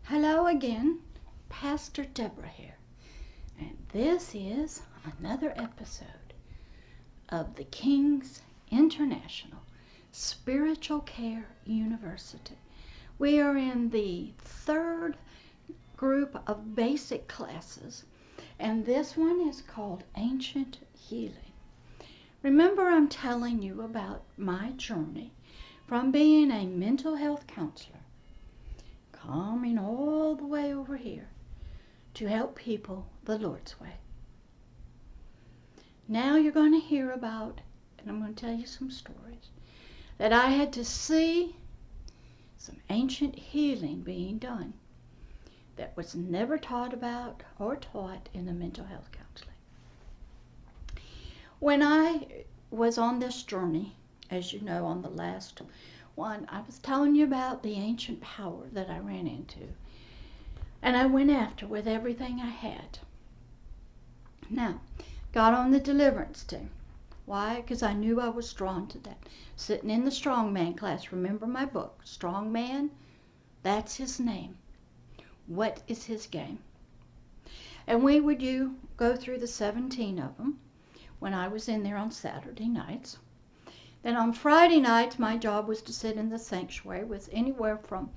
Hello again, Pastor Deborah here, and this is another episode of the King's International Spiritual Care University. We are in the third group of basic classes, and this one is called Ancient Healing. Remember, I'm telling you about my journey from being a mental health counselor coming all the way over here to help people the Lord's way. Now you're going to hear about, and I'm going to tell you some stories, that I had to see some ancient healing being done that was never taught about or taught in the mental health counseling. When I was on this journey, as you know, on the last one, I was telling you about the ancient power that I ran into, and I went after with everything I had. Now, got on the deliverance team. Why? Because I knew I was drawn to that. Sitting in the strongman class, remember my book, Strong Man? That's his name. What is his game? And we would go through the 17 of them when I was in there on Saturday nights. Then on Friday nights, my job was to sit in the sanctuary with anywhere from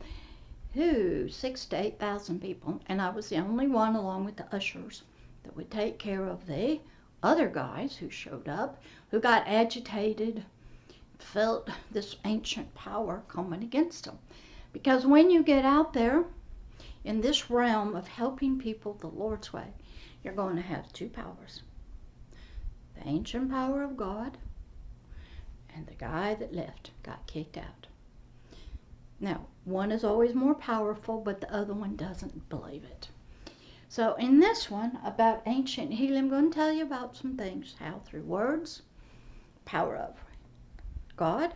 6,000 to 8,000 people, and I was the only one, along with the ushers, that would take care of the other guys who showed up, who got agitated, felt this ancient power coming against them. Because when you get out there in this realm of helping people the Lord's way, you're going to have two powers: the ancient power of God, and the guy that left got kicked out. Now, one is always more powerful, but the other one doesn't believe it. So in this one, about ancient healing, I'm going to tell you about some things, how through words, power of God,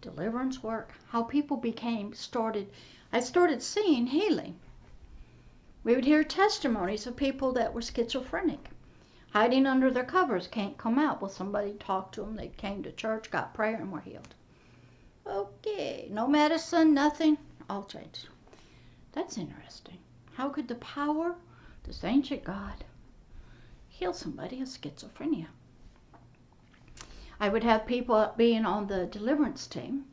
deliverance work, how people I started seeing healing. We would hear testimonies of people that were schizophrenic, hiding under their covers, can't come out. Well, somebody talked to them, they came to church, got prayer, and were healed. Okay, no medicine, nothing, all changed. That's interesting. How could the power, this ancient God, heal somebody with schizophrenia? I would have people being on the deliverance team,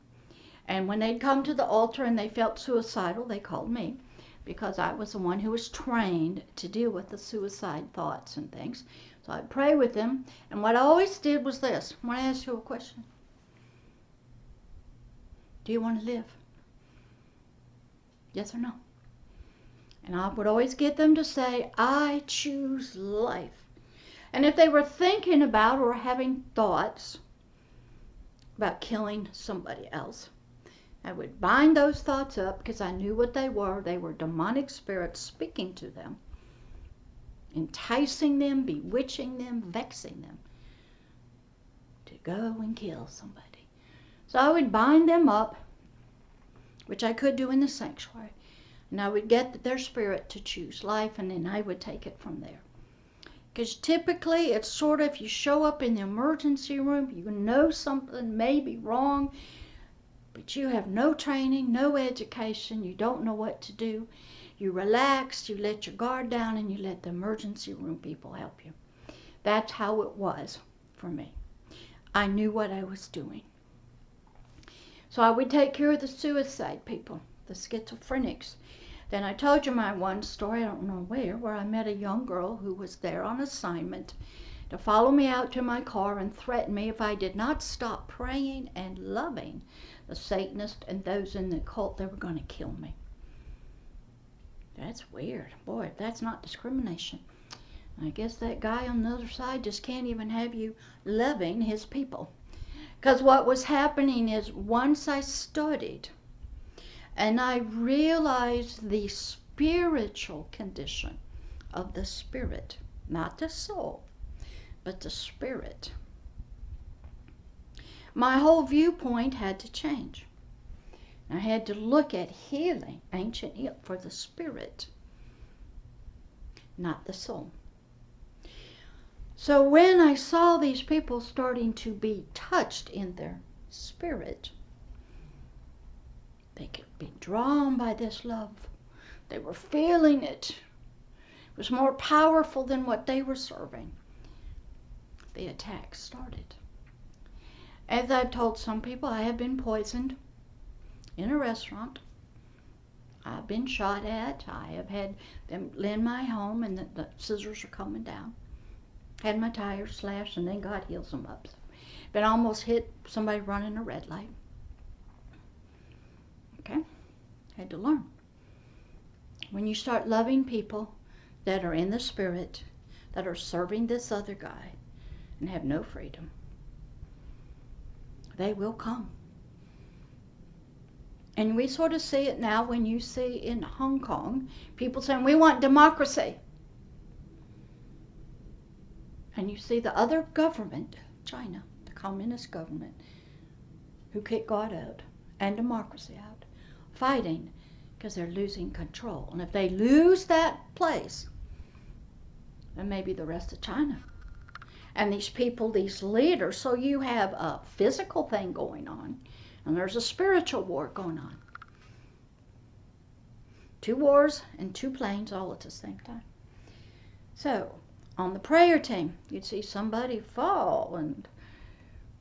and when they'd come to the altar and they felt suicidal, they called me, because I was the one who was trained to deal with the suicide thoughts and things. So I'd pray with them, and what I always did was this. I want to ask you a question. Do you want to live? Yes or no? And I would always get them to say, I choose life. And if they were thinking about or having thoughts about killing somebody else, I would bind those thoughts up, because I knew what they were. They were demonic spirits speaking to them, enticing them, bewitching them, vexing them to go and kill somebody. So I would bind them up, which I could do in the sanctuary, and I would get their spirit to choose life, and then I would take it from there. Because typically it's sort of, you show up in the emergency room, you know something may be wrong, but you have no training, no education, you don't know what to do. You relax, you let your guard down, and you let the emergency room people help you. That's how it was for me. I knew what I was doing. So I would take care of the suicide people, the schizophrenics. Then I told you my one story, I don't know where I met a young girl who was there on assignment to follow me out to my car and threaten me if I did not stop praying and loving the Satanists and those in the cult. They were going to kill me. That's weird. Boy, if that's not discrimination. I guess that guy on the other side just can't even have you loving his people. Because what was happening is, once I studied and I realized the spiritual condition of the spirit, not the soul, but the spirit, my whole viewpoint had to change. I had to look at healing, ancient healing, for the spirit, not the soul. So when I saw these people starting to be touched in their spirit, they could be drawn by this love, They were feeling it. It was more powerful than what they were serving. The attack started. As I've told some people, I have been poisoned in a restaurant. I've been shot at. I have had them in my home, and the scissors are coming down. Had my tires slashed, and then God heals them up. Been almost hit somebody running a red light. Okay? Had to learn. When you start loving people that are in the Spirit, that are serving this other guy, and have no freedom, they will come. And we sort of see it now when you see in Hong Kong, people saying, we want democracy. And you see the other government, China, the communist government, who kicked God out and democracy out, fighting because they're losing control. And if they lose that place, then maybe the rest of China. And these people, these leaders, so you have a physical thing going on, and there's a spiritual war going on. 2 wars and 2 planes all at the same time. So, on the prayer team, you'd see somebody fall, and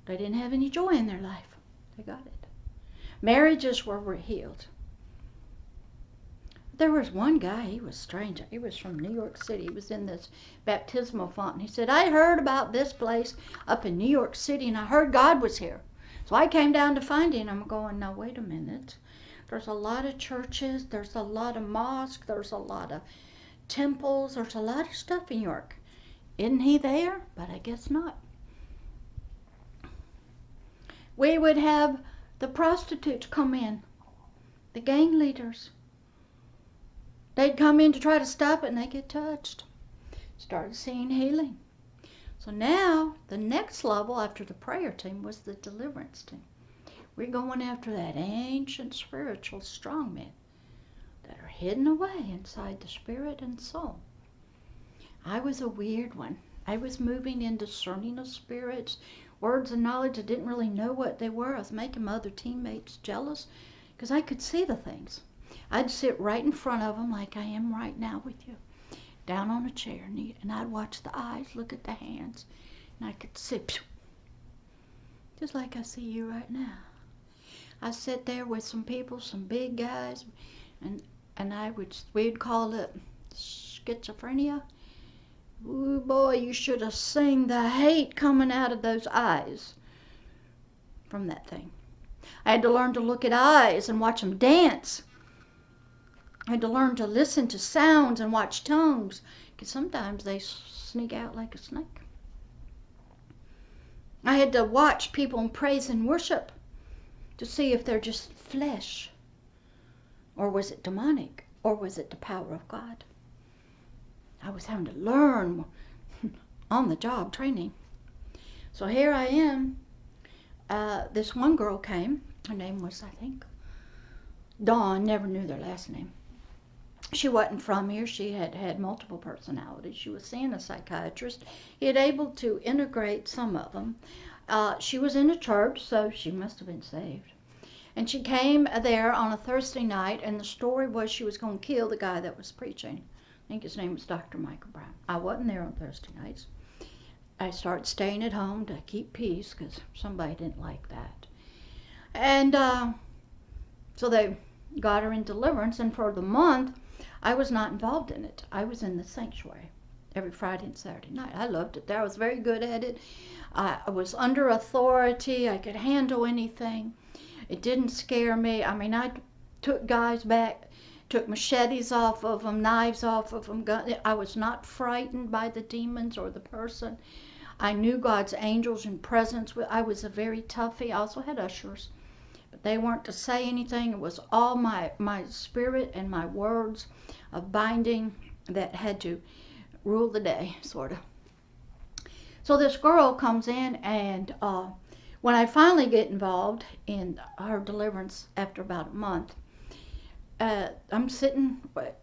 they didn't have any joy in their life. They got it. Marriages were healed. There was one guy, he was strange. He was from New York City. He was in this baptismal font. He said, I heard about this place up in New York City, and I heard God was here. So I came down to find him. I'm going, now wait a minute. There's a lot of churches. There's a lot of mosques. There's a lot of temples. There's a lot of stuff in New York. Isn't he there? But I guess not. We would have the prostitutes come in, the gang leaders. They'd come in to try to stop it, and they get touched. Started seeing healing. So now, the next level after the prayer team was the deliverance team. We're going after that ancient spiritual strongmen that are hidden away inside the spirit and soul. I was a weird one. I was moving in discerning of spirits, words of knowledge. I didn't really know what they were. I was making my other teammates jealous because I could see the things. I'd sit right in front of them like I am right now with you, down on a chair, and I'd watch the eyes, look at the hands, and I could see, just like I see you right now. I sit there with some people, some big guys, and we'd call it schizophrenia. Ooh, boy, you should have seen the hate coming out of those eyes from that thing. I had to learn to look at eyes and watch them dance. I had to learn to listen to sounds and watch tongues, because sometimes they sneak out like a snake. I had to watch people in praise and worship to see if they're just flesh, or was it demonic, or was it the power of God. I was having to learn on the job training. So here I am. This one girl came. Her name was, I think, Dawn. Never knew their last name. She wasn't from here. She had multiple personalities. She was seeing a psychiatrist. He had able to integrate some of them. She was in a church, so she must have been saved. And she came there on a Thursday night, and the story was she was going to kill the guy that was preaching. I think his name was Dr. Michael Brown. I wasn't there on Thursday nights. I started staying at home to keep peace because somebody didn't like that. And so they got her in deliverance, and for the month, I was not involved in it. I was in the sanctuary every Friday and Saturday night. I loved it there. I was very good at it. I was under authority. I could handle anything. It didn't scare me. I mean, I took guys back, took machetes off of them, knives off of them. I was not frightened by the demons or the person. I knew God's angels and presence. I was a very toughie. I also had ushers, but they weren't to say anything. It was all my spirit and my words of binding that had to rule the day, sort of. So this girl comes in, and when I finally get involved in her deliverance after about a month, I'm sitting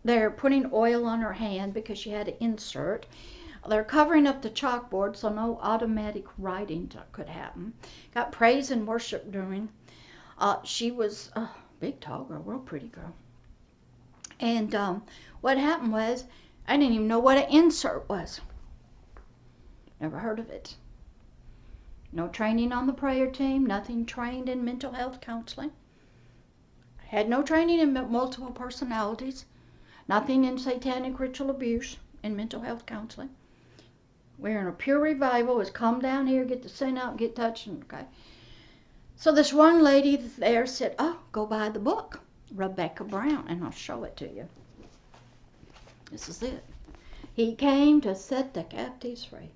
there putting oil on her hand because she had an insert. They're covering up the chalkboard so no automatic writing could happen. Got praise and worship during. She was a big, tall girl, real pretty girl. And what happened was, I didn't even know what an insert was. Never heard of it. No training on the prayer team, nothing trained in mental health counseling. I had no training in multiple personalities, nothing in satanic ritual abuse and mental health counseling. We're in a pure revival. It's come down here, get the sin out, get touched, okay. So this one lady there said, oh, go buy the book, Rebecca Brown, and I'll show it to you. This is it. He came to set the captives free.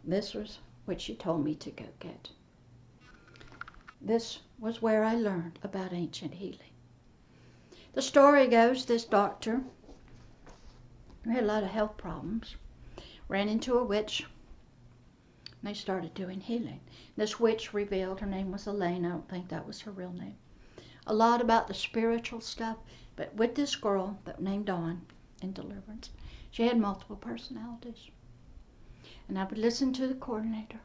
This was what she told me to go get. This was where I learned about ancient healing. The story goes, this doctor, who had a lot of health problems, ran into a witch, and they started doing healing. This witch revealed her name was Elaine. I don't think that was her real name. A lot about the spiritual stuff, but with this girl that named Dawn in Deliverance, she had multiple personalities. And I would listen to the coordinator.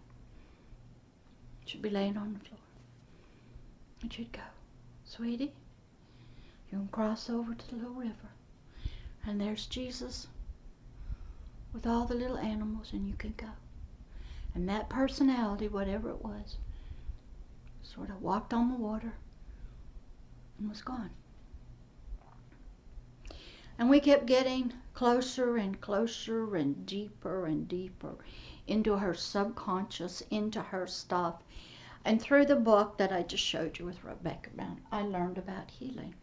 She'd be laying on the floor. And she'd go, sweetie, you can cross over to the little river. And there's Jesus with all the little animals, and you can go. And that personality, whatever it was, sort of walked on the water and was gone. And we kept getting closer and closer and deeper into her subconscious, into her stuff. And through the book that I just showed you with Rebecca Brown, I learned about healing.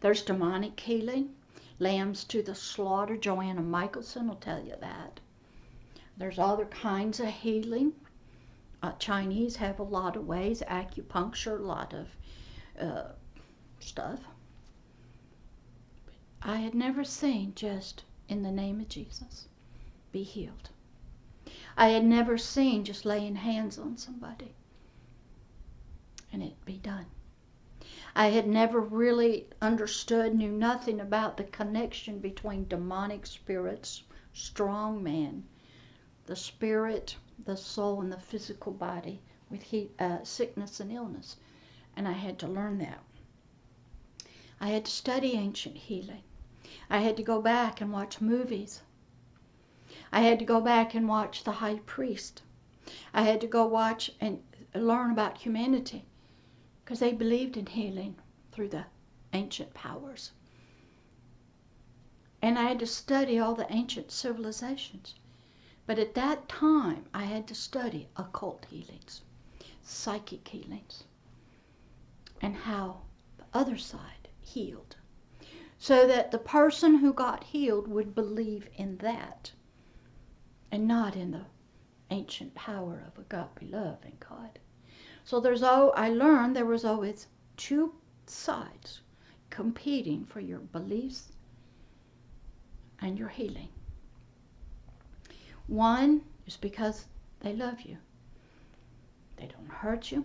There's demonic healing, lambs to the slaughter. Joanna Michelson will tell you that. There's other kinds of healing. Chinese have a lot of ways, acupuncture, a lot of stuff. I had never seen just in the name of Jesus be healed. I had never seen just laying hands on somebody and it be done. I had never really understood, knew nothing about the connection between demonic spirits, strong man, the spirit, the soul, and the physical body with sickness and illness. And I had to learn that. I had to study ancient healing. I had to go back and watch movies. I had to go back and watch The High Priest. I had to go watch and learn about humanity because they believed in healing through the ancient powers. And I had to study all the ancient civilizations. But at that time, I had to study occult healings, psychic healings, and how the other side healed. So that the person who got healed would believe in that and not in the ancient power of agape love and God. So I learned there was always two sides competing for your beliefs and your healing. One is because they love you. They don't hurt you.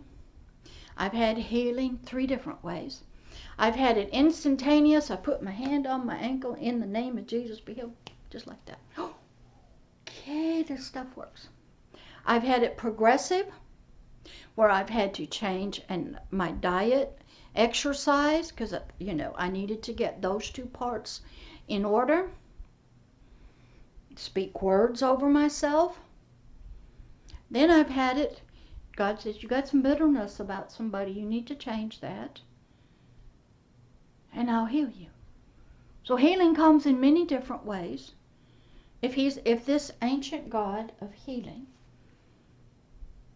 I've had healing 3 different ways. I've had it instantaneous. I put my hand on my ankle, in the name of Jesus, be healed, just like that. Okay, this stuff works. I've had it progressive, where I've had to change my diet, exercise, because I needed to get those 2 parts in order. Speak words over myself. Then I've had it, God says, you got some bitterness about somebody, you need to change that. And I'll heal you. So healing comes in many different ways. If this ancient God of healing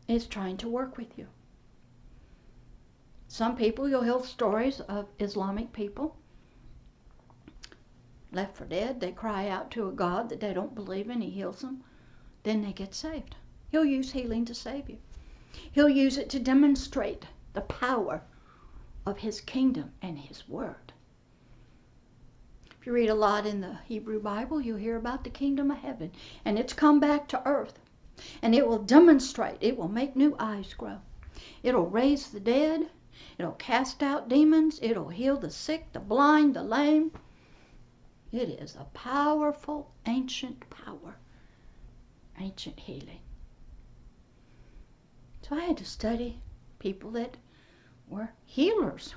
is trying to work with you. Some people, you'll hear stories of Islamic people left for dead. They cry out to a God that they don't believe in. He heals them. Then they get saved. He'll use healing to save you. He'll use it to demonstrate the power of his kingdom and his word. If you read a lot in the Hebrew Bible, you'll hear about the kingdom of heaven. And it's come back to earth. And it will demonstrate. It will make new eyes grow. It'll raise the dead. It'll cast out demons. It'll heal the sick, the blind, the lame. It is a powerful, ancient power. Ancient healing. So I had to study people that were healers.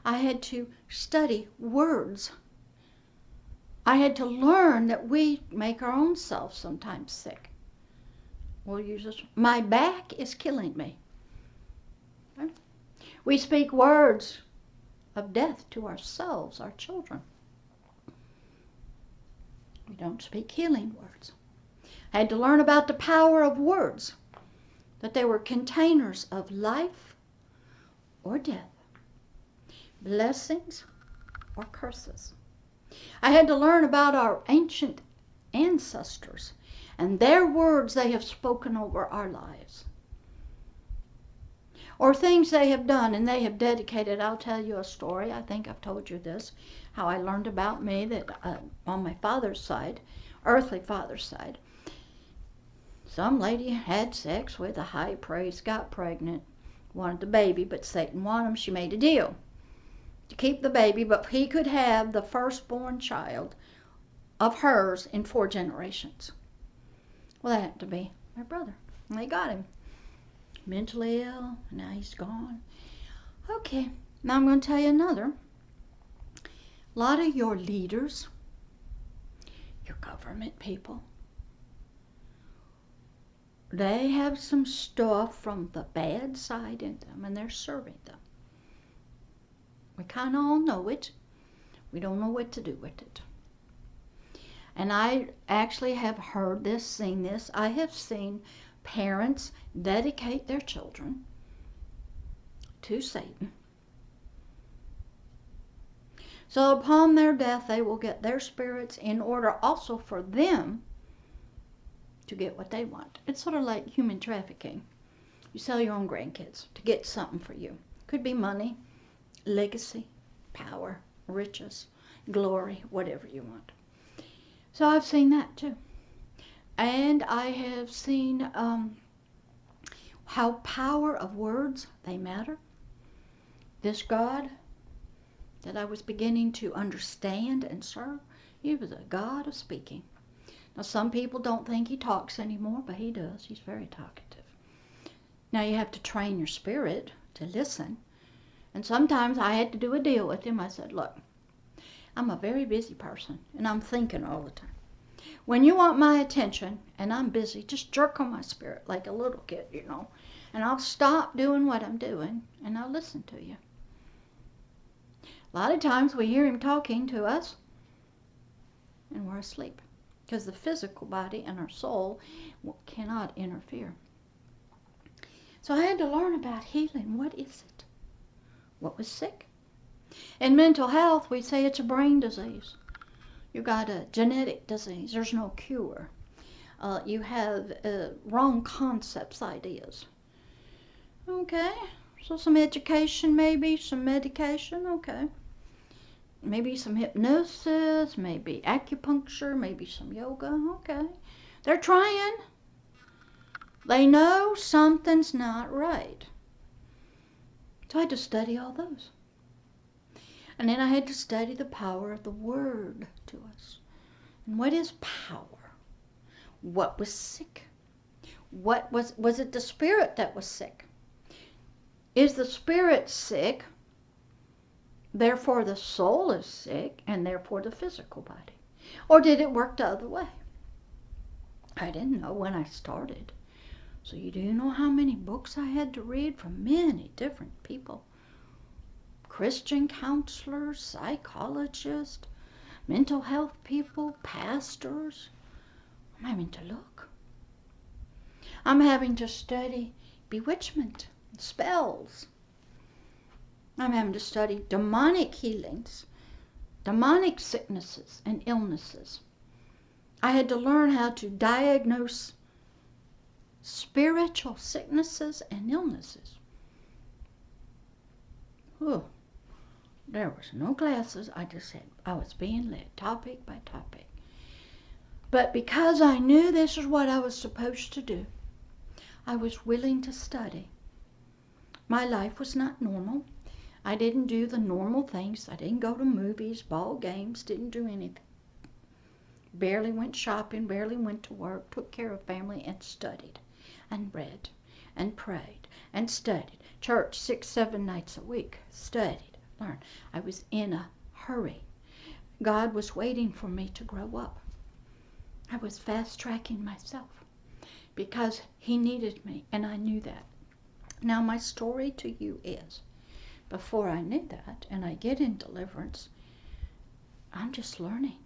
I had to study words. I had to learn that we make our own selves sometimes sick. We'll use this. My back is killing me. Okay? We speak words of death to ourselves, our children. We don't speak healing words. I had to learn about the power of words, that they were containers of life or death, blessings or curses. I had to learn about our ancient ancestors and their words they have spoken over our lives, or things they have done and they have dedicated. I'll tell you a story. I think I've told you this, how I learned about me that on my father's side, earthly father's side, some lady had sex with a high priest, got pregnant, wanted the baby, but Satan wanted him. She made a deal to keep the baby, but he could have the firstborn child of hers in 4 generations. Well, that happened to be my brother. And they got him. Mentally ill, now he's gone. Okay, now I'm going to tell you another. A lot of your leaders, your government people, they have some stuff from the bad side in them, and they're serving them. We kind of all know it. We don't know what to do with it. And I actually have heard this, seen this. I have seen parents dedicate their children to Satan. So upon their death, they will get their spirits in order also for them to get what they want. It's sort of like human trafficking. You sell your own grandkids to get something for you. Could be money, legacy, power, riches, glory, whatever you want. So I've seen that too. And I have seen how power of words, they matter. This God that I was beginning to understand and serve, he was a God of speaking. Now some people don't think he talks anymore, but he does. He's very talkative. Now you have to train your spirit to listen. And sometimes I had to do a deal with him. I said, look, I'm a very busy person, and I'm thinking all the time. When you want my attention, and I'm busy, just jerk on my spirit like a little kid, you know. And I'll stop doing what I'm doing, and I'll listen to you. A lot of times we hear him talking to us, and we're asleep. Because the physical body and our soul cannot interfere. So I had to learn about healing. What is it? What was sick? In mental health, we say it's a brain disease. You got a genetic disease. There's no cure. You have wrong concepts, ideas. Okay, so some education maybe, some medication, okay. Maybe some hypnosis, maybe acupuncture, maybe some yoga, okay. They're trying. They know something's not right. So I had to study all those. And then I had to study the power of the word to us. And what is power? What was sick? What was it the spirit that was sick? Is the spirit sick? Therefore the soul is sick, and therefore the physical body. Or did it work the other way? I didn't know when I started. So you do know how many books I had to read from many different people. Christian counselors, psychologists, mental health people, pastors. I'm having to look. I'm having to study bewitchment, spells. I'm having to study demonic healings, demonic sicknesses and illnesses. I had to learn how to diagnose spiritual sicknesses and illnesses. Oh, there was no classes. I was being led topic by topic. But because I knew this is what I was supposed to do, I was willing to study. My life was not normal. I didn't do the normal things. I didn't go to movies, ball games, didn't do anything. Barely went shopping, barely went to work, took care of family, and studied, and read, and prayed, and studied. Church 6-7 nights a week, studied. learn. I was in a hurry. God was waiting for me to grow up. I was fast-tracking myself because he needed me, and I knew that. Now, my story to you is, before I knew that, and I get in deliverance, I'm just learning.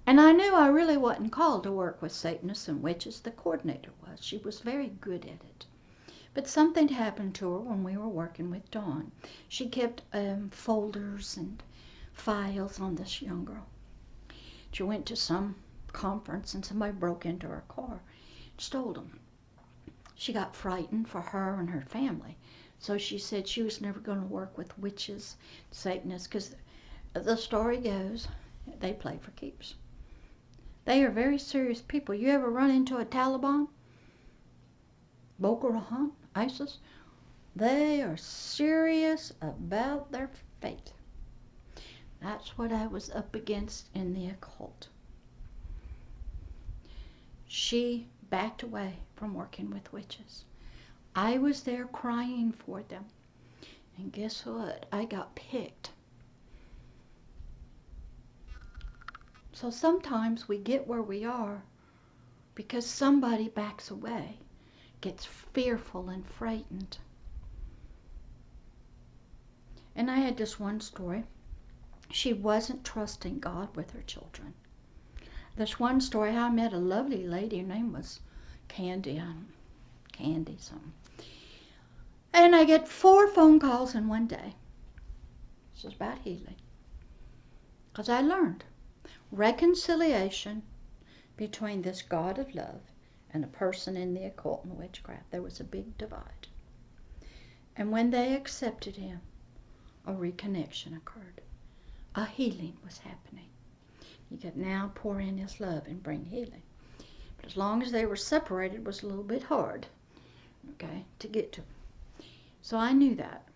And I knew I really wasn't called to work with Satanists and witches. The coordinator was. She was very good at it. But something happened to her when we were working with Dawn. She kept folders and files on this young girl. She went to some conference and somebody broke into her car and stole them. She got frightened for her and her family. So she said she was never going to work with witches, Satanists, because the story goes, they play for keeps. They are very serious people. You ever run into a Taliban? Boko Haram, ISIS? They are serious about their fate. That's what I was up against in the occult. She backed away from working with witches. I was there crying for them. And guess what? I got picked. So sometimes we get where we are because somebody backs away, gets fearful and frightened. And I had this one story. She wasn't trusting God with her children. This one story, I met a lovely lady. Her name was Candy. Candy something. And I get 4 phone calls in one day. This is about healing. Because I learned reconciliation between this God of love and a person in the occult and witchcraft. There was a big divide. And when they accepted him, a reconnection occurred. A healing was happening. He could now pour in his love and bring healing. But as long as they were separated, it was a little bit hard, okay, to get to. So I knew that.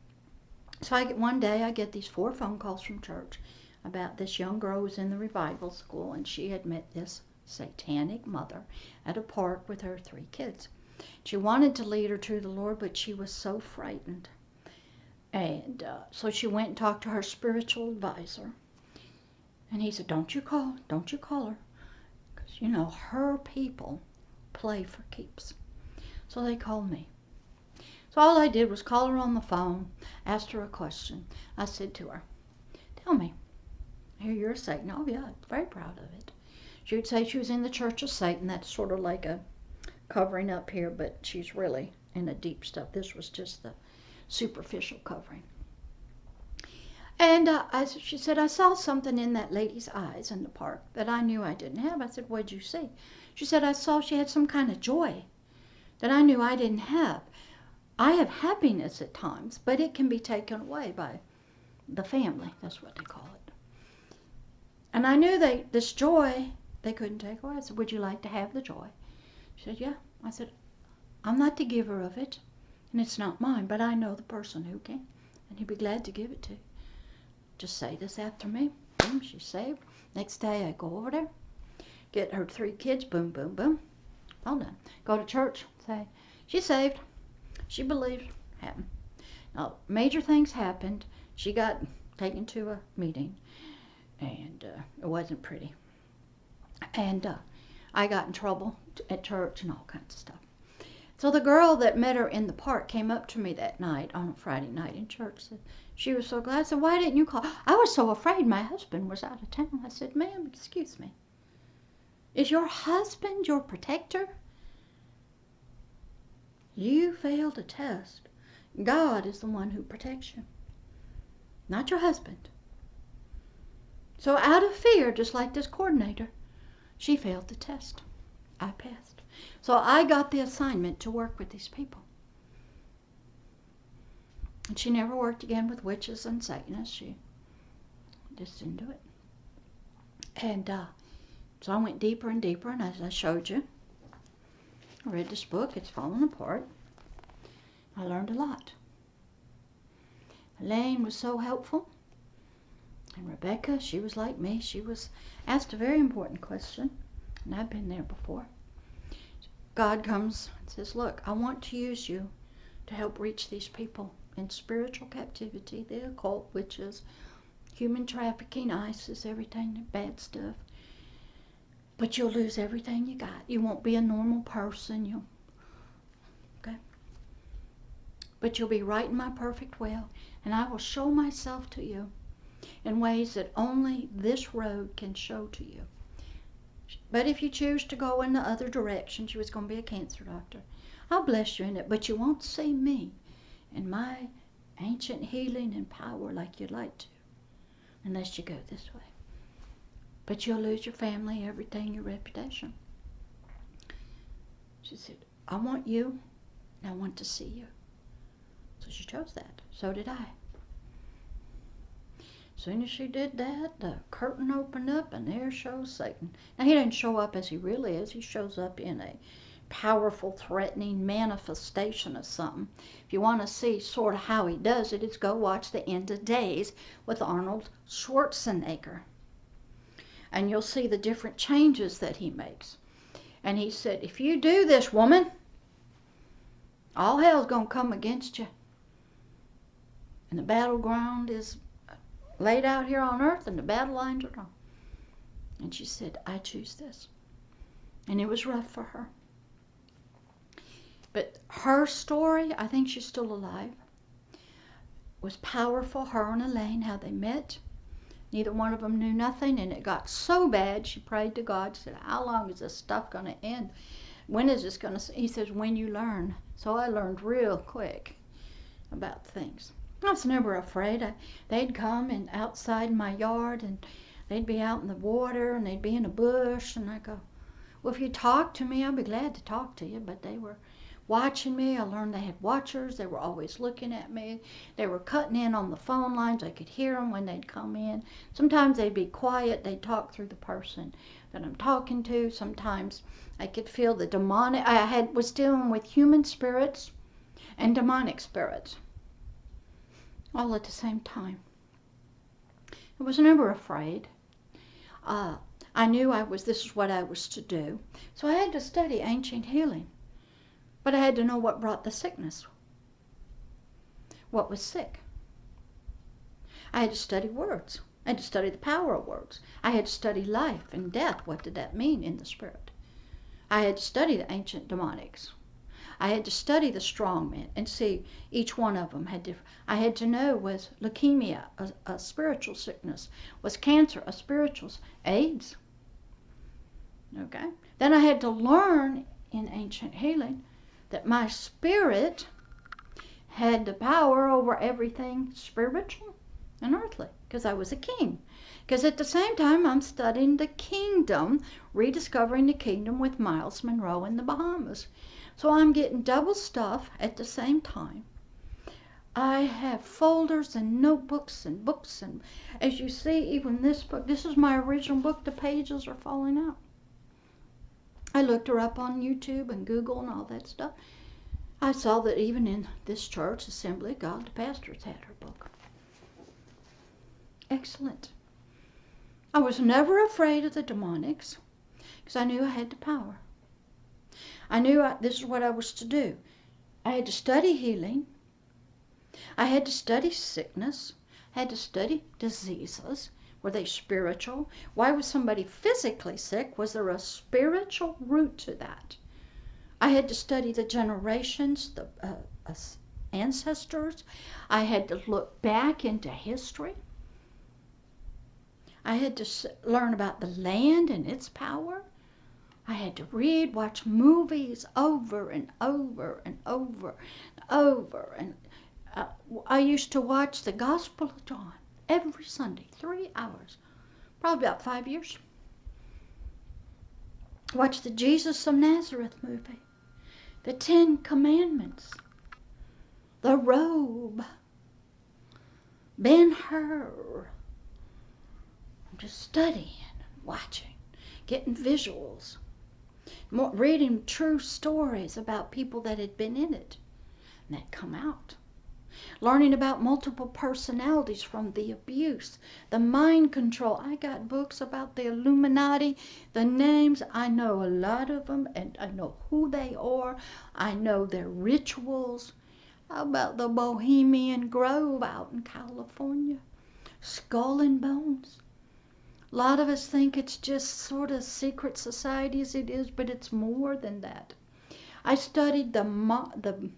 So one day I get these 4 phone calls from church about this young girl who was in the revival school, and she had met this satanic mother at a park with her 3 kids. She wanted to lead her to the Lord, but she was so frightened. And so she went and talked to her spiritual advisor. And he said, don't you call her. Because, you know, her people play for keeps. So they called me. So all I did was call her on the phone, asked her a question. I said to her, tell me, I hear you're a Satan. Oh, yeah, very proud of it. She would say she was in the Church of Satan. That's sort of like a covering up here, but she's really in the deep stuff. This was just the superficial covering. And she said, I saw something in that lady's eyes in the park that I knew I didn't have. I said, what'd you see? She said, I saw she had some kind of joy that I knew I didn't have. I have happiness at times, but it can be taken away by the family. That's what they call it. And I knew this joy they couldn't take away. I said, would you like to have the joy? She said, yeah. I said, I'm not the giver of it, and it's not mine, but I know the person who can, and he'd be glad to give it to you. Just say this after me. Boom, she's saved. Next day I go over there, get her 3 kids, boom, boom, boom. All done. Go to church, say, she's saved. She believes. Happened. Now, major things happened. She got taken to a meeting, and it wasn't pretty. And I got in trouble at church and all kinds of stuff. So the girl that met her in the park came up to me that night on a Friday night in church. Said she was so glad. I said, why didn't you call? I was so afraid my husband was out of town. I said, ma'am, excuse me. Is your husband your protector? You failed a test. God is the one who protects you, not your husband. So out of fear, just like this coordinator, she failed the test. I passed. So I got the assignment to work with these people. And she never worked again with witches and Satanists. She just didn't do it. And so I went deeper and deeper, and as I showed you, I read this book. It's falling apart. I learned a lot. Elaine was so helpful. And Rebecca, she was like me. She was asked a very important question, and I've been there before. God comes and says, look, I want to use you to help reach these people. in spiritual captivity, the occult, witches, human trafficking, ISIS, everything, the bad stuff. But you'll lose everything you got. You won't be a normal person. Okay? But you'll be right in my perfect will, and I will show myself to you in ways that only this road can show to you. But if you choose to go in the other direction, she was going to be a cancer doctor, I'll bless you in it, but you won't see me in my ancient healing and power like you'd like to, unless you go this way. But you'll lose your family, everything, your reputation. She said, I want you, and I want to see you. So she chose that. So did I. As soon as she did that, the curtain opened up, and there shows Satan. Now, he doesn't show up as he really is. He shows up in a powerful, threatening manifestation of something. If you want to see sort of how he does it, it's go watch The End of Days with Arnold Schwarzenegger. And you'll see the different changes that he makes. And he said, if you do this, woman, all hell's going to come against you. And the battleground is laid out here on earth, and the battle lines are drawn. And she said, I choose this. And it was rough for her. But her story, I think she's still alive, was powerful. Her and Elaine, how they met. Neither one of them knew nothing, and it got so bad, she prayed to God. She said, how long is this stuff going to end? When is this going to... He says, when you learn. So I learned real quick about things. I was never afraid. They'd come and outside my yard, and they'd be out in the water, and they'd be in a bush, and I'd go, well, if you talk to me, I'll be glad to talk to you. But they were watching me. I learned they had watchers. They were always looking at me. They were cutting in on the phone lines. I could hear them when they'd come in. Sometimes they'd be quiet. They'd talk through the person that I'm talking to. Sometimes I could feel the demonic. Was dealing with human spirits and demonic spirits all at the same time. I was never afraid. I knew this is what I was to do. So I had to study ancient healing. But I had to know what brought the sickness. What was sick? I had to study words. I had to study the power of words. I had to study life and death. What did that mean in the spirit? I had to study the ancient demonics. I had to study the strong men and see each one of them had different. I had to know, was leukemia a spiritual sickness? Was cancer a spiritual? AIDS. Okay. Then I had to learn in ancient healing that my spirit had the power over everything spiritual and earthly, because I was a king. Because at the same time, I'm studying the kingdom, rediscovering the kingdom with Miles Monroe in the Bahamas. So I'm getting double stuff at the same time. I have folders and notebooks and books, and as you see, even this book, this is my original book, the pages are falling out. I looked her up on YouTube and Google and all that stuff. I saw that even in this church, Assembly of God, the pastors had her book. Excellent. I was never afraid of the demonics because I knew I had the power. I knew this is what I was to do. I had to study healing. I had to study sickness. I had to study diseases. Were they spiritual? Why was somebody physically sick? Was there a spiritual root to that? I had to study the generations, the ancestors. I had to look back into history. I had to learn about the land and its power. I had to read, watch movies over and over and over and over. And I used to watch the Gospel of John every Sunday, 3 hours, probably about 5 years. Watch the Jesus of Nazareth movie, the 10 Commandments, the robe, Ben-Hur. I'm just studying, watching, getting visuals, reading true stories about people that had been in it and that come out. Learning about multiple personalities from the abuse, the mind control. I got books about the Illuminati, the names. I know a lot of them, and I know who they are. I know their rituals. How about the Bohemian Grove out in California? Skull and Bones. A lot of us think it's just sort of secret societies. It is, but it's more than that. I studied the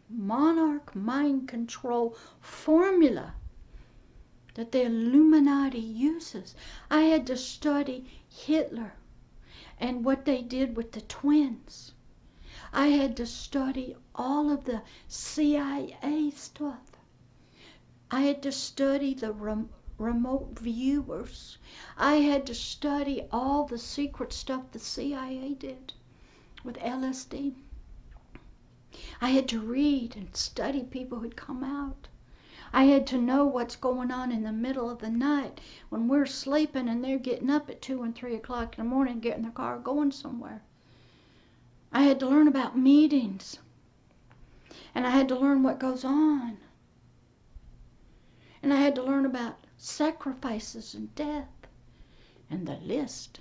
monarch mind control formula that the Illuminati uses. I had to study Hitler and what they did with the twins. I had to study all of the CIA stuff. I had to study the remote viewers. I had to study all the secret stuff the CIA did with LSD. I had to read and study people who'd come out. I had to know what's going on in the middle of the night when we're sleeping and they're getting up at 2 and 3 o'clock in the morning, getting their car, going somewhere. I had to learn about meetings. And I had to learn what goes on. And I had to learn about sacrifices and death and the list.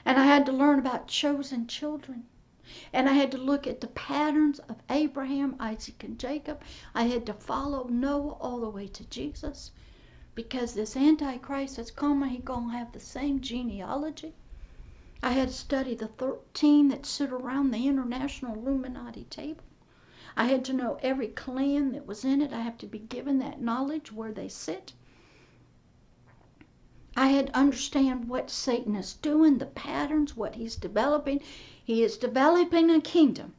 And I had to learn about chosen children. And I had to look at the patterns of Abraham, Isaac, and Jacob. I had to follow Noah all the way to Jesus. Because this Antichrist that's coming, he's going to have the same genealogy. I had to study the 13 that sit around the International Illuminati table. I had to know every clan that was in it. I have to be given that knowledge where they sit. I had to understand what Satan is doing, the patterns, what he's developing. He is developing a kingdom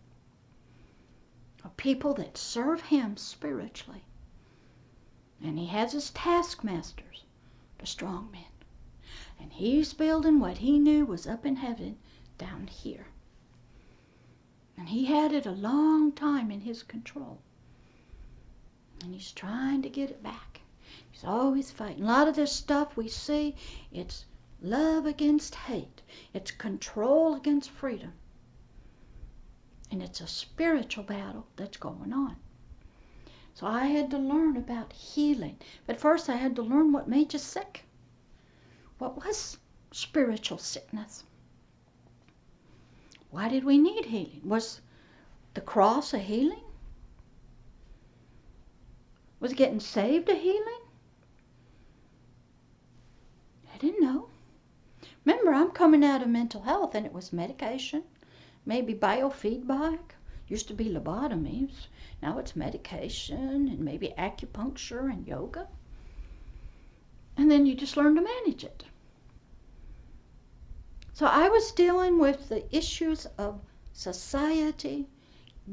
of people that serve him spiritually. And he has his taskmasters, the strong men. And he's building what he knew was up in heaven down here. And he had it a long time in his control. And he's trying to get it back. He's always fighting. A lot of this stuff we see, it's love against hate. It's control against freedom. And it's a spiritual battle that's going on. So I had to learn about healing. But first I had to learn what made you sick. What was spiritual sickness? Why did we need healing? Was the cross a healing? Was getting saved a healing? I didn't know. Remember, I'm coming out of mental health, and it was medication, maybe biofeedback. Used to be lobotomies. Now it's medication and maybe acupuncture and yoga. And then you just learn to manage it. So I was dealing with the issues of society,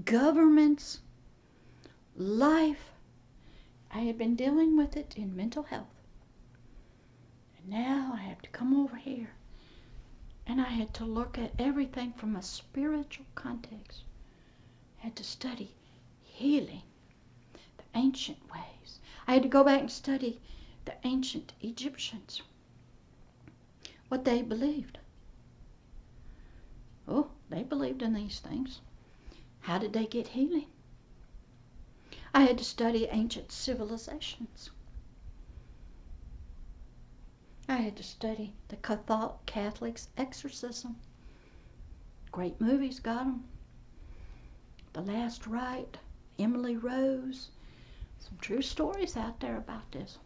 governments, life. I had been dealing with it in mental health. And now I have to come over here. And I had to look at everything from a spiritual context. I had to study healing, the ancient ways. I had to go back and study the ancient Egyptians, what they believed. Oh, they believed in these things. How did they get healing? I had to study ancient civilizations. I had to study the Catholics' exorcism. Great movies got them. The Last Rite, Emily Rose. Some true stories out there about this.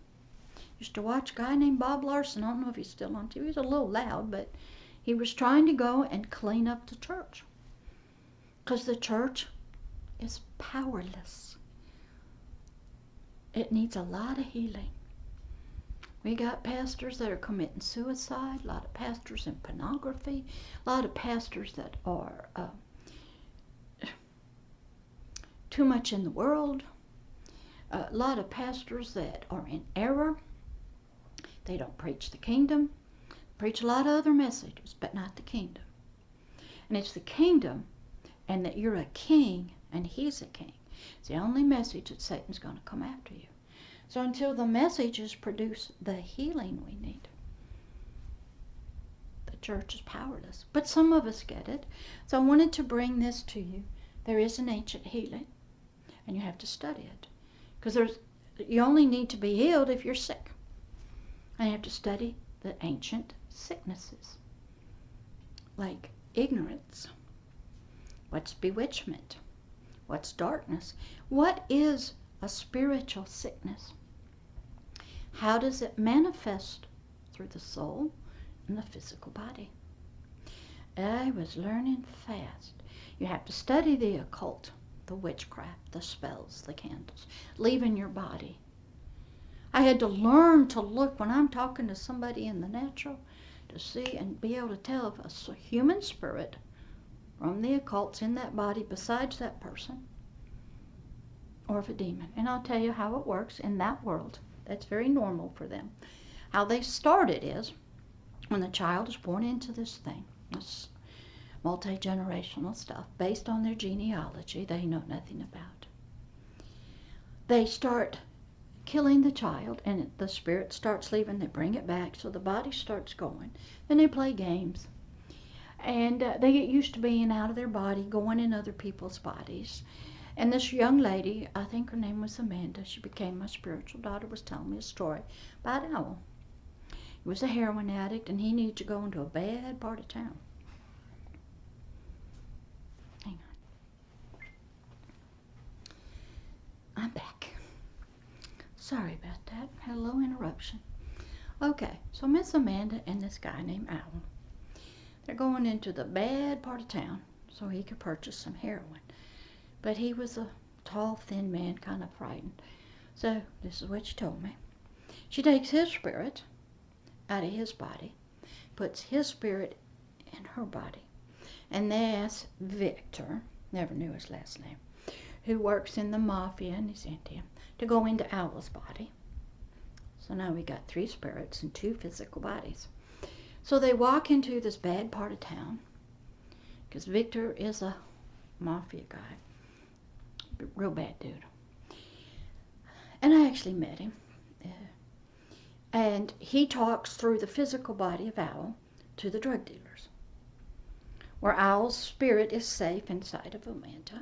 Used to watch a guy named Bob Larson. I don't know if he's still on TV. He was a little loud, but he was trying to go and clean up the church. Because the church is powerless. It needs a lot of healing. We got pastors that are committing suicide, a lot of pastors in pornography, a lot of pastors that are too much in the world, a lot of pastors that are in error. They don't preach the kingdom, preach a lot of other messages, but not the kingdom. And it's the kingdom and that you're a king and he's a king. It's the only message that Satan's going to come after you. So until the messages produce the healing we need, the church is powerless. But some of us get it. So I wanted to bring this to you. There is an ancient healing, and you have to study it. Because you only need to be healed if you're sick. And you have to study the ancient sicknesses, like ignorance. What's bewitchment? What's darkness? What is a spiritual sickness? How does it manifest through the soul and the physical body? I was learning fast. You have to study the occult, the witchcraft, the spells, the candles, leaving your body. I had to learn to look when I'm talking to somebody in the natural to see and be able to tell if a human spirit from the occult's in that body besides that person, or if a demon. And I'll tell you how it works in that world. That's very normal for them. How they start it is when the child is born into this thing, this multi-generational stuff, based on their genealogy they know nothing about. They start killing the child, and the spirit starts leaving. They bring it back, so the body starts going. Then they play games, and they get used to being out of their body, going in other people's bodies. And this young lady, I think her name was Amanda, she became my spiritual daughter, was telling me a story about Owl. He was a heroin addict, and he needed to go into a bad part of town. Hang on. I'm back. Sorry about that. Had a little interruption. Okay, so Miss Amanda and this guy named Owl, they're going into the bad part of town so he could purchase some heroin. But he was a tall, thin man, kind of frightened. So this is what she told me. She takes his spirit out of his body, puts his spirit in her body, and they asked Victor, never knew his last name, who works in the mafia and he's Indian, to go into Owl's body. So now we got 3 spirits and 2 physical bodies. So they walk into this bad part of town, because Victor is a mafia guy, real bad dude. And I actually met him. And he talks through the physical body of Owl to the drug dealers, where Owl's spirit is safe inside of Amanda,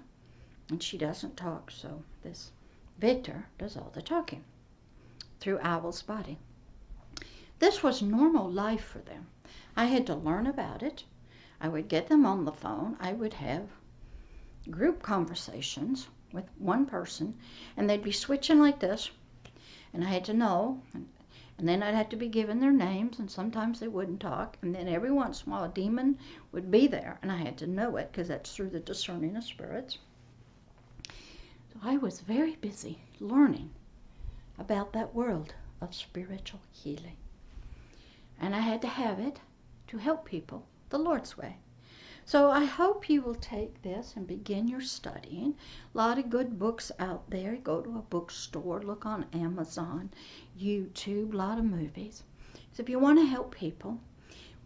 and she doesn't talk, so this Victor does all the talking through Owl's body. This was normal life for them. I had to learn about it. I would get them on the phone. I would have group conversations with one person, and they'd be switching like this, and I had to know, and then I'd have to be given their names, and sometimes they wouldn't talk, and then every once in a while a demon would be there, and I had to know it, because that's through the discerning of spirits. So I was very busy learning about that world of spiritual healing, and I had to have it to help people the Lord's way. So I hope you will take this and begin your studying. A lot of good books out there. Go to a bookstore, look on Amazon, YouTube, a lot of movies. So if you want to help people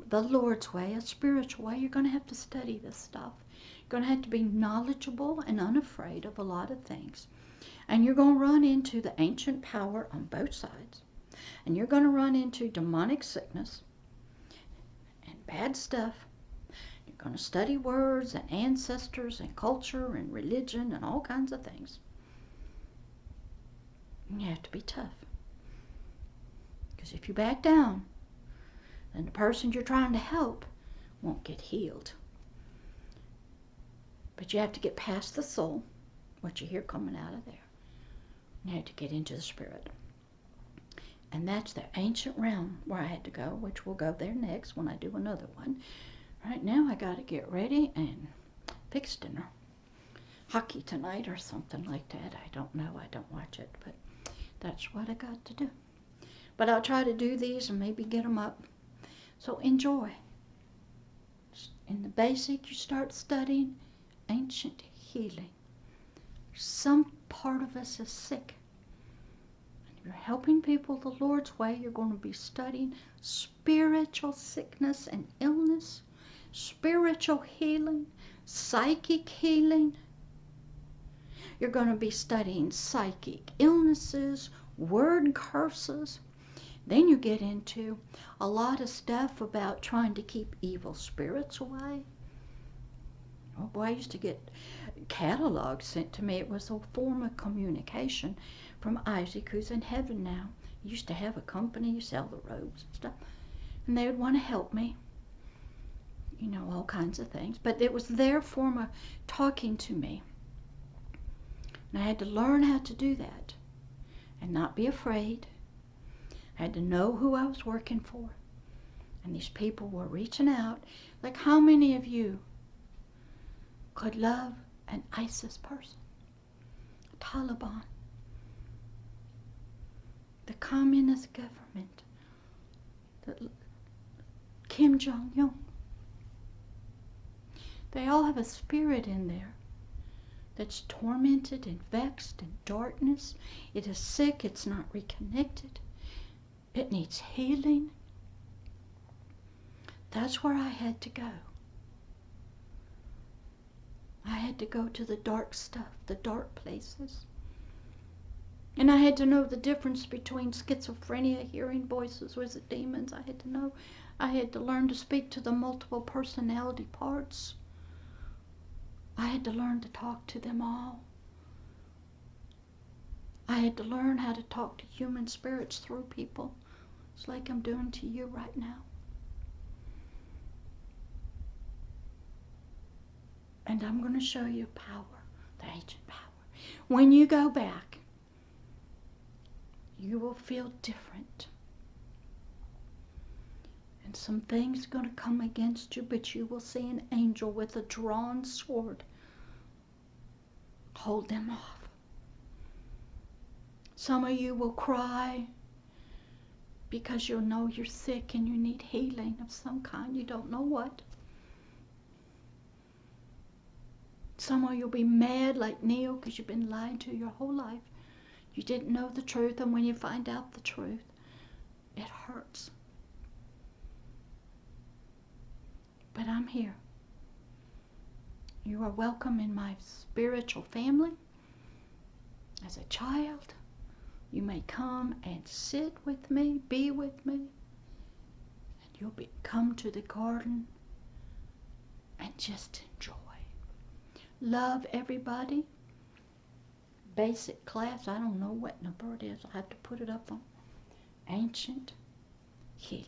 the Lord's way, a spiritual way, you're going to have to study this stuff. You're going to have to be knowledgeable and unafraid of a lot of things. And you're going to run into the ancient power on both sides. And you're going to run into demonic sickness and bad stuff. You're going to study words and ancestors and culture and religion and all kinds of things. And you have to be tough. Because if you back down, then the person you're trying to help won't get healed. But you have to get past the soul, what you hear coming out of there. You have to get into the spirit. And that's the ancient realm where I had to go, which we'll go there next when I do another one. Right now I got to get ready and fix dinner. Hockey tonight or something like that. I don't know. I don't watch it, but that's what I got to do. But I'll try to do these and maybe get them up. So enjoy. In the basic, you start studying ancient healing. Some part of us is sick. And if you're helping people the Lord's way, you're going to be studying spiritual sickness and illness, spiritual healing, psychic healing. You're going to be studying psychic illnesses, word curses. Then you get into a lot of stuff about trying to keep evil spirits away. Oh boy, I used to get catalogs sent to me. It was a form of communication from Isaac, who's in heaven now. He used to have a company, sell the robes and stuff. And they would want to help me. You know, all kinds of things. But it was their form of talking to me. And I had to learn how to do that and not be afraid. I had to know who I was working for. And these people were reaching out. Like, how many of you could love an ISIS person? Taliban. The communist government. Kim Jong-un. They all have a spirit in there that's tormented and vexed in darkness. It is sick. It's not reconnected. It needs healing. That's where I had to go. I had to go to the dark stuff, the dark places. And I had to know the difference between schizophrenia, hearing voices, was it demons? I had to know. I had to learn to speak to the multiple personality parts. I had to learn to talk to them all. I had to learn how to talk to human spirits through people. It's like I'm doing to you right now. And I'm going to show you power, the ancient power. When you go back, you will feel different. And some things are going to come against you, but you will see an angel with a drawn sword hold them off. Some of you will cry because you'll know you're sick and you need healing of some kind. You don't know what. Some of you will be mad like Neil because you've been lied to your whole life. You didn't know the truth, and when you find out the truth, it hurts. But I'm here. You are welcome in my spiritual family. As a child, you may come and sit with me, be with me, and you'll come to the garden and just enjoy. Love everybody. Basic class, I don't know what number it is. I'll have to put it up on ancient healing.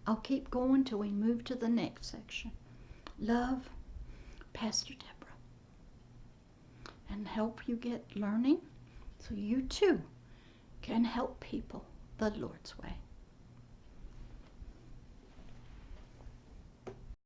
I'll keep going till we move to the next section. Love, Pastor Deborah. And help you get learning so you too can help people the Lord's way.